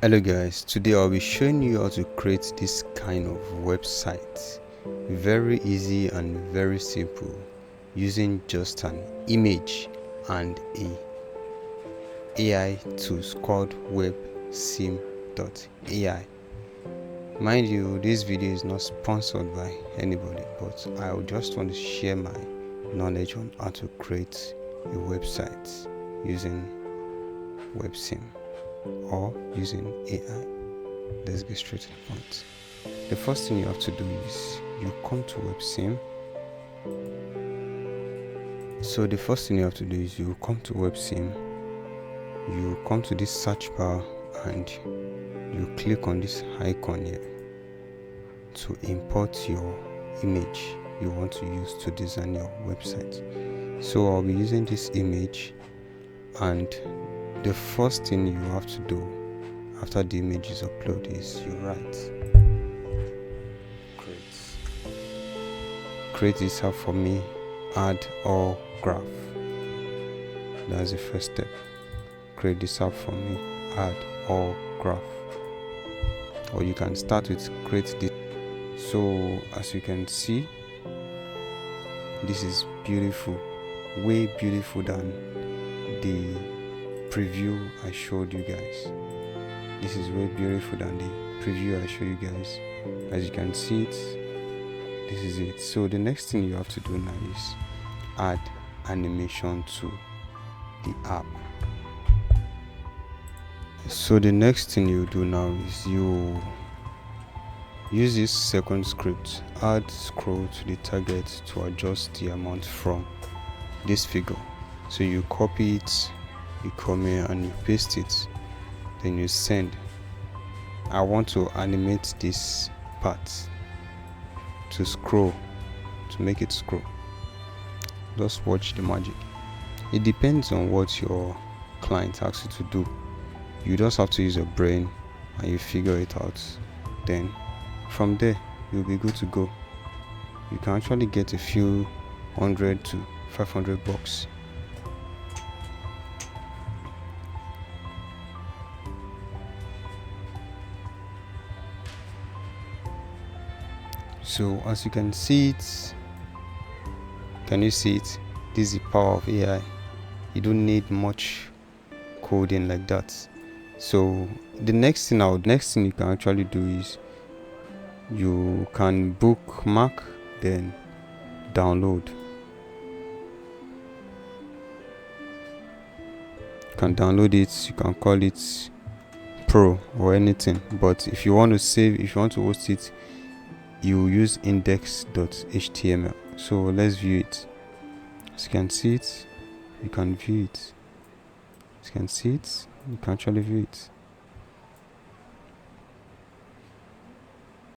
Hello guys, today I'll be showing you how to create this kind of website. Very easy and very simple, using just an image and a AI tools called websim.ai. Mind you, this video is not sponsored by anybody, but I just want to share my knowledge on how to create a website using WebSim or using AI. Let's get straight to the point. The first thing you have to do is you come to WebSim. So the first thing you have to do is you come to WebSim, you come to this search bar and you click on this icon here to import your image you want to use to design your website. So I'll be using this image, and the first thing you have to do after the image is uploaded is you write create this app for me, add all graph. That's the first step. Create this app for me, add all graph. Or you can start with create this. So as you can see, this is beautiful, way beautiful than the preview I showed you guys. This is way beautiful than the preview I showed you guys. As you can see it, this is it. So the next thing you have to do now is add animation to the app. So the next thing you do now is you use this second script, add scroll to the target to adjust the amount from this figure. So you copy it, you come here and you paste it, then you send. I want to animate this part to scroll, to make it scroll. Just watch the magic. It depends on what your client asks you to do. You just have to use your brain and you figure it out. Then from there you'll be good to go. You can actually get a few $100 to $500. So as you can see it, can you see it? This is the power of AI. You don't need much coding like that. So the next thing you can actually do is you can bookmark, then download. You can download it, you can call it Pro or anything, but if you want to host it, you use index.html. So let's view it. As you can see it, you can view it. As you can see it, you can actually view it.